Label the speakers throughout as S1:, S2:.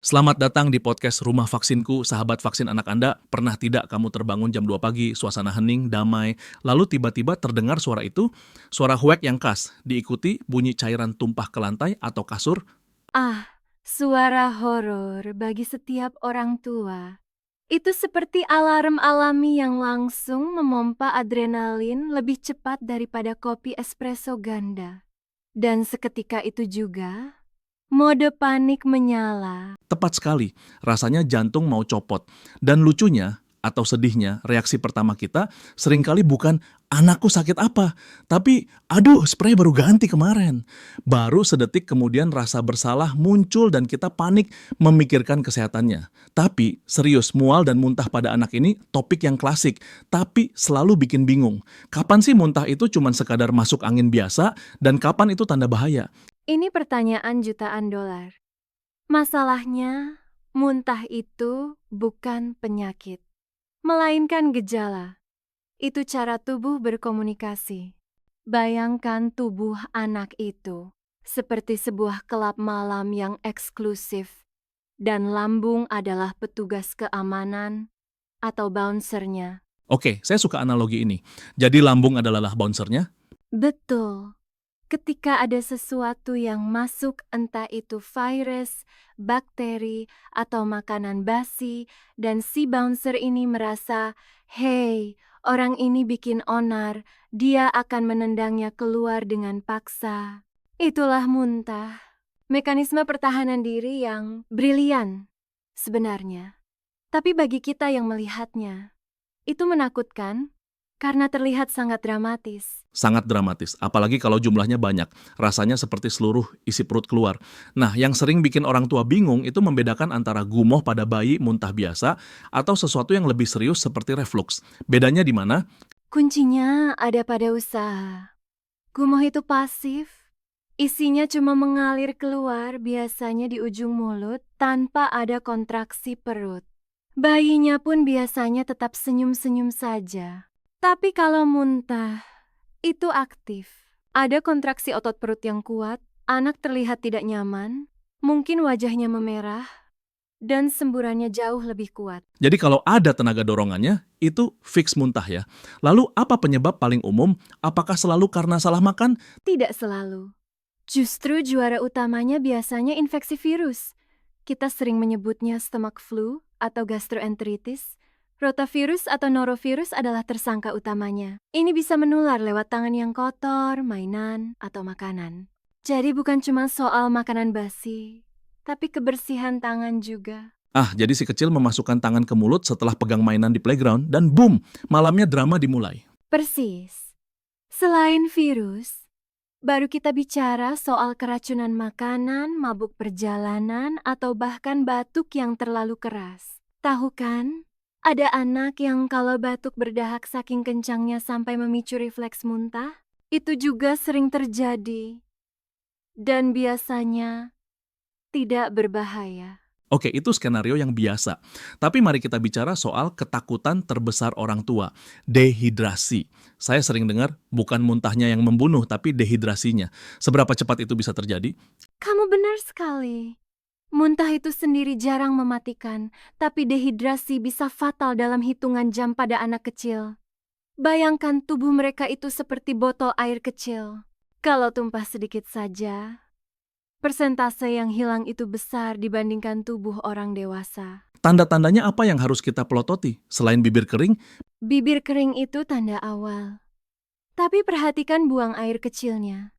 S1: Selamat datang di podcast Rumah Vaksinku, sahabat vaksin anak Anda. Pernah tidak kamu terbangun jam 2 pagi, suasana hening, damai, lalu tiba-tiba terdengar suara itu? Suara huek yang khas, diikuti bunyi cairan tumpah ke lantai atau kasur.
S2: Suara horor bagi setiap orang tua. Itu seperti alarm alami yang langsung memompa adrenalin lebih cepat daripada kopi espresso ganda. Dan seketika itu juga, mode panik menyala.
S1: Tepat sekali, rasanya jantung mau copot. Dan lucunya, atau sedihnya, reaksi pertama kita seringkali bukan anakku sakit apa, tapi aduh spray baru ganti kemarin. Baru sedetik kemudian rasa bersalah muncul dan kita panik memikirkan kesehatannya. Tapi serius, mual dan muntah pada anak ini topik yang klasik, tapi selalu bikin bingung. Kapan sih muntah itu cuma sekadar masuk angin biasa dan kapan itu tanda bahaya?
S2: Ini pertanyaan jutaan dolar. Masalahnya, muntah itu bukan penyakit, melainkan gejala. Itu cara tubuh berkomunikasi. Bayangkan tubuh anak itu seperti sebuah kelab malam yang eksklusif, dan lambung adalah petugas keamanan atau bouncernya.
S1: Oke, saya suka analogi ini. Jadi lambung adalah bouncernya.
S2: Betul. Ketika ada sesuatu yang masuk, entah itu virus, bakteri, atau makanan basi, dan si bouncer ini merasa, "Hey, orang ini bikin onar," dia akan menendangnya keluar dengan paksa. Itulah muntah. Mekanisme pertahanan diri yang brilian sebenarnya. Tapi bagi kita yang melihatnya, itu menakutkan karena terlihat sangat dramatis.
S1: Sangat dramatis, apalagi kalau jumlahnya banyak. Rasanya seperti seluruh isi perut keluar. Nah, yang sering bikin orang tua bingung itu membedakan antara gumoh pada bayi muntah biasa atau sesuatu yang lebih serius seperti reflux. Bedanya di mana?
S2: Kuncinya ada pada usaha. Gumoh itu pasif. Isinya cuma mengalir keluar, biasanya di ujung mulut, tanpa ada kontraksi perut. Bayinya pun biasanya tetap senyum-senyum saja. Tapi kalau muntah, itu aktif. Ada kontraksi otot perut yang kuat, anak terlihat tidak nyaman, mungkin wajahnya memerah, dan semburannya jauh lebih kuat.
S1: Jadi kalau ada tenaga dorongannya, itu fix muntah ya. Lalu apa penyebab paling umum? Apakah selalu karena salah makan?
S2: Tidak selalu. Justru juara utamanya biasanya infeksi virus. Kita sering menyebutnya stomach flu atau gastroenteritis. Rotavirus atau norovirus adalah tersangka utamanya. Ini bisa menular lewat tangan yang kotor, mainan, atau makanan. Jadi bukan cuma soal makanan basi, tapi kebersihan tangan juga.
S1: Jadi si kecil memasukkan tangan ke mulut setelah pegang mainan di playground dan boom, malamnya drama dimulai.
S2: Persis. Selain virus, baru kita bicara soal keracunan makanan, mabuk perjalanan, atau bahkan batuk yang terlalu keras. Tahu kan, ada anak yang kalau batuk berdahak saking kencangnya sampai memicu refleks muntah? Itu juga sering terjadi. Dan biasanya tidak berbahaya.
S1: Oke, itu skenario yang biasa. Tapi mari kita bicara soal ketakutan terbesar orang tua, dehidrasi. Saya sering dengar bukan muntahnya yang membunuh, tapi dehidrasinya. Seberapa cepat itu bisa terjadi?
S2: Kamu benar sekali. Muntah itu sendiri jarang mematikan, tapi dehidrasi bisa fatal dalam hitungan jam pada anak kecil. Bayangkan tubuh mereka itu seperti botol air kecil. Kalau tumpah sedikit saja, persentase yang hilang itu besar dibandingkan tubuh orang dewasa.
S1: Tanda-tandanya apa yang harus kita pelototi? Selain bibir kering,
S2: Bibir kering itu tanda awal. Tapi perhatikan buang air kecilnya.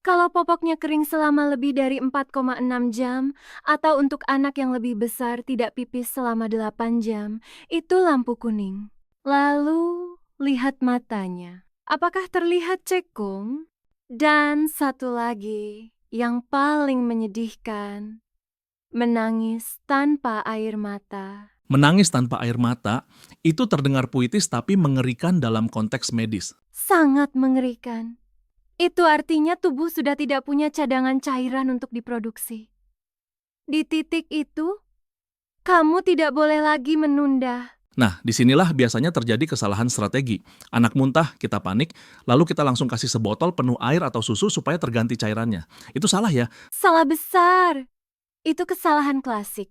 S2: Kalau popoknya kering selama lebih dari 4,6 jam, atau untuk anak yang lebih besar tidak pipis selama 8 jam, itu lampu kuning. Lalu, lihat matanya. Apakah terlihat cekung? Dan satu lagi, yang paling menyedihkan, menangis tanpa air mata.
S1: menangis tanpa air mata, itu terdengar puitis tapi mengerikan dalam konteks medis.
S2: Sangat mengerikan. Itu artinya tubuh sudah tidak punya cadangan cairan untuk diproduksi. Di titik itu, kamu tidak boleh lagi menunda.
S1: Nah, disinilah biasanya terjadi kesalahan strategi. Anak muntah, kita panik, lalu kita langsung kasih sebotol penuh air atau susu supaya terganti cairannya. Itu salah ya?
S2: Salah besar. Itu kesalahan klasik.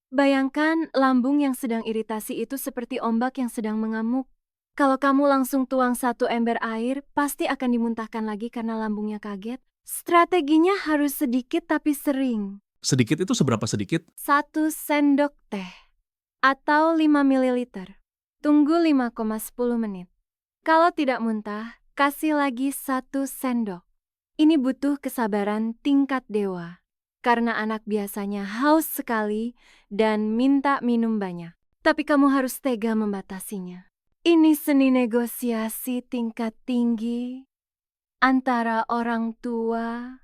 S2: Bayangkan lambung yang sedang iritasi itu seperti ombak yang sedang mengamuk. Kalau kamu langsung tuang 1 ember air, pasti akan dimuntahkan lagi karena lambungnya kaget. Strateginya harus sedikit tapi sering.
S1: Sedikit itu seberapa sedikit?
S2: 1 sendok teh atau 5 mililiter. Tunggu 5,10 menit. Kalau tidak muntah, kasih lagi 1 sendok. Ini butuh kesabaran tingkat dewa. Karena anak biasanya haus sekali dan minta minum banyak. Tapi kamu harus tega membatasinya. Ini seni negosiasi tingkat tinggi antara orang tua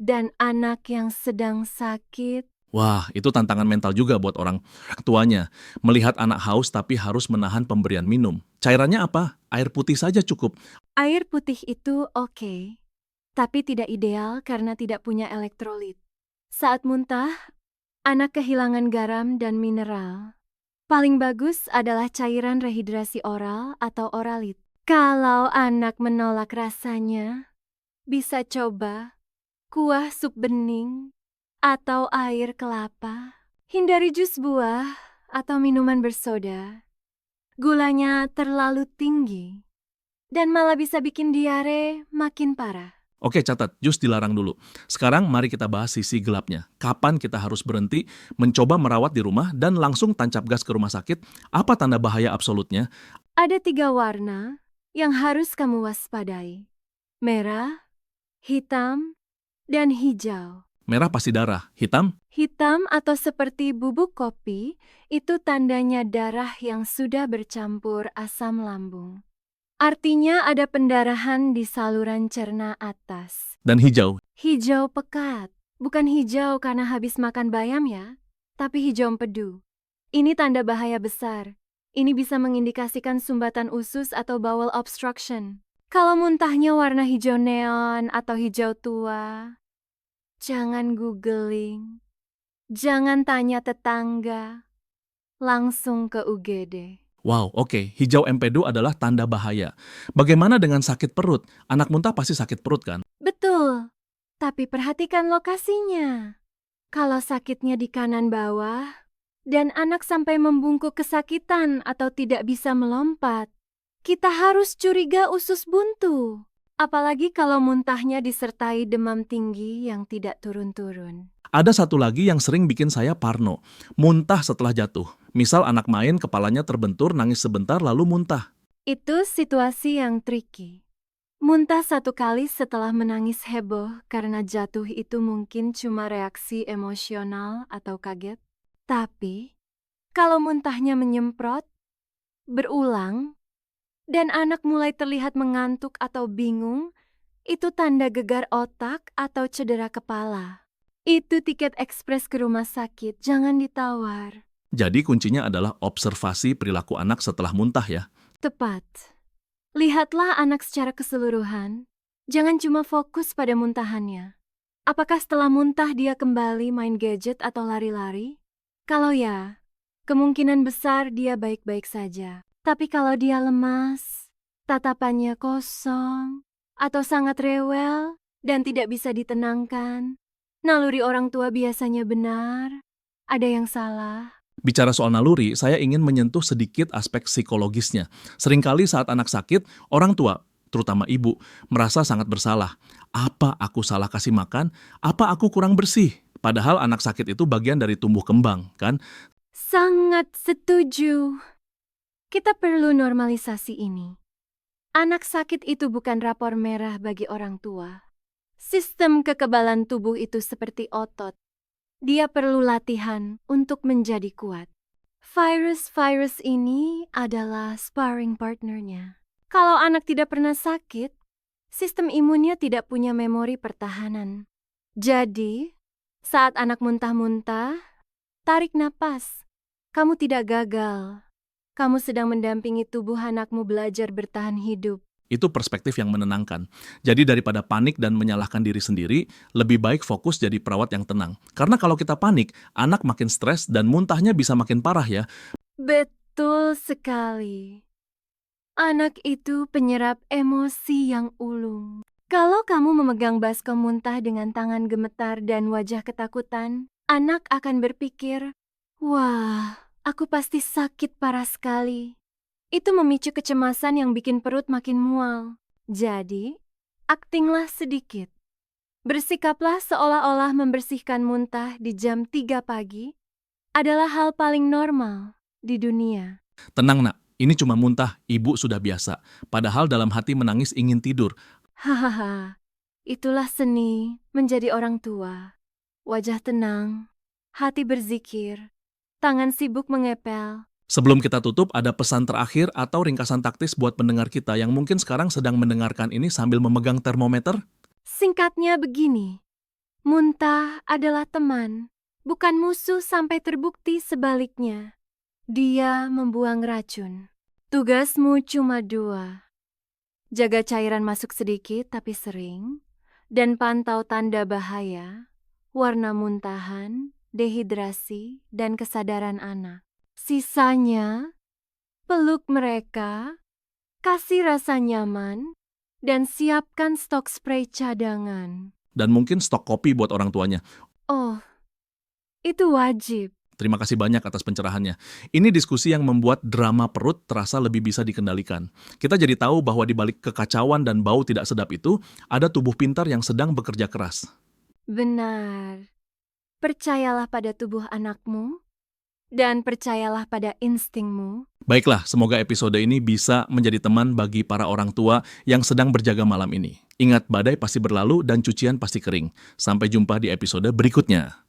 S2: dan anak yang sedang sakit.
S1: Wah, itu tantangan mental juga buat orang tuanya. Melihat anak haus tapi harus menahan pemberian minum. Cairannya apa? Air putih saja cukup.
S2: Air putih itu oke, tapi tidak ideal karena tidak punya elektrolit. Saat muntah, anak kehilangan garam dan mineral. Paling bagus adalah cairan rehidrasi oral atau oralit. Kalau anak menolak rasanya, bisa coba kuah sup bening atau air kelapa. Hindari jus buah atau minuman bersoda. Gulanya terlalu tinggi dan malah bisa bikin diare makin parah.
S1: Oke, catat, jus dilarang dulu. Sekarang mari kita bahas sisi gelapnya. Kapan kita harus berhenti mencoba merawat di rumah dan langsung tancap gas ke rumah sakit? Apa tanda bahaya absolutnya?
S2: Ada 3 warna yang harus kamu waspadai. Merah, hitam, dan hijau.
S1: Merah pasti darah, hitam?
S2: Hitam atau seperti bubuk kopi itu tandanya darah yang sudah bercampur asam lambung. Artinya ada pendarahan di saluran cerna atas.
S1: Dan hijau.
S2: Hijau pekat, bukan hijau karena habis makan bayam ya, tapi hijau empedu. Ini tanda bahaya besar. Ini bisa mengindikasikan sumbatan usus atau bowel obstruction. Kalau muntahnya warna hijau neon atau hijau tua, jangan googling. Jangan tanya tetangga. Langsung ke UGD.
S1: Wow, oke. Hijau empedu adalah tanda bahaya. Bagaimana dengan sakit perut? Anak muntah pasti sakit perut kan?
S2: Betul, tapi perhatikan lokasinya. Kalau sakitnya di kanan bawah, dan anak sampai membungkuk kesakitan atau tidak bisa melompat, kita harus curiga usus buntu. Apalagi kalau muntahnya disertai demam tinggi yang tidak turun-turun.
S1: Ada satu lagi yang sering bikin saya parno. Muntah setelah jatuh. Misal anak main, kepalanya terbentur, nangis sebentar, lalu muntah.
S2: Itu situasi yang tricky. Muntah 1 kali setelah menangis heboh karena jatuh itu mungkin cuma reaksi emosional atau kaget. Tapi, kalau muntahnya menyemprot, berulang, dan anak mulai terlihat mengantuk atau bingung, itu tanda gegar otak atau cedera kepala. Itu tiket ekspres ke rumah sakit, jangan ditawar.
S1: Jadi kuncinya adalah observasi perilaku anak setelah muntah ya.
S2: Tepat. Lihatlah anak secara keseluruhan. Jangan cuma fokus pada muntahannya. Apakah setelah muntah dia kembali main gadget atau lari-lari? Kalau ya, kemungkinan besar dia baik-baik saja. Tapi kalau dia lemas, tatapannya kosong, atau sangat rewel dan tidak bisa ditenangkan, naluri orang tua biasanya benar. Ada yang salah.
S1: Bicara soal naluri, saya ingin menyentuh sedikit aspek psikologisnya. Seringkali saat anak sakit, orang tua, terutama ibu, merasa sangat bersalah. Apa aku salah kasih makan? Apa aku kurang bersih? Padahal anak sakit itu bagian dari tumbuh kembang, kan?
S2: Sangat setuju. Kita perlu normalisasi ini. Anak sakit itu bukan rapor merah bagi orang tua. Sistem kekebalan tubuh itu seperti otot. Dia perlu latihan untuk menjadi kuat. Virus-virus ini adalah sparring partnernya. Kalau anak tidak pernah sakit, sistem imunnya tidak punya memori pertahanan. Jadi, saat anak muntah-muntah, tarik napas. Kamu tidak gagal. Kamu sedang mendampingi tubuh anakmu belajar bertahan hidup.
S1: Itu perspektif yang menenangkan. Jadi daripada panik dan menyalahkan diri sendiri, lebih baik fokus jadi perawat yang tenang. Karena kalau kita panik, anak makin stres dan muntahnya bisa makin parah ya.
S2: Betul sekali. Anak itu penyerap emosi yang ulung. Kalau kamu memegang baskom muntah dengan tangan gemetar dan wajah ketakutan, anak akan berpikir, Wah, aku pasti sakit parah sekali. Itu memicu kecemasan yang bikin perut makin mual. Jadi, aktinglah sedikit. Bersikaplah seolah-olah membersihkan muntah di jam 3 pagi adalah hal paling normal di dunia.
S1: Tenang nak, ini cuma muntah, ibu sudah biasa. Padahal dalam hati menangis ingin tidur.
S2: Hahaha, itulah seni menjadi orang tua. Wajah tenang, hati berzikir, tangan sibuk mengepel.
S1: Sebelum kita tutup, ada pesan terakhir atau ringkasan taktis buat pendengar kita yang mungkin sekarang sedang mendengarkan ini sambil memegang termometer?
S2: Singkatnya begini, muntah adalah teman, bukan musuh sampai terbukti sebaliknya. Dia membuang racun. Tugasmu cuma 2. Jaga cairan masuk sedikit tapi sering, dan pantau tanda bahaya, warna muntahan, dehidrasi, dan kesadaran anak. Sisanya, peluk mereka, kasih rasa nyaman, dan siapkan stok spray cadangan.
S1: Dan mungkin stok kopi buat orang tuanya.
S2: Oh, itu wajib.
S1: Terima kasih banyak atas pencerahannya. Ini diskusi yang membuat drama perut terasa lebih bisa dikendalikan. Kita jadi tahu bahwa di balik kekacauan dan bau tidak sedap itu, ada tubuh pintar yang sedang bekerja keras.
S2: Benar. Percayalah pada tubuh anakmu, dan percayalah pada instingmu.
S1: Baiklah, semoga episode ini bisa menjadi teman bagi para orang tua yang sedang berjaga malam ini. Ingat, badai pasti berlalu dan cucian pasti kering. Sampai jumpa di episode berikutnya.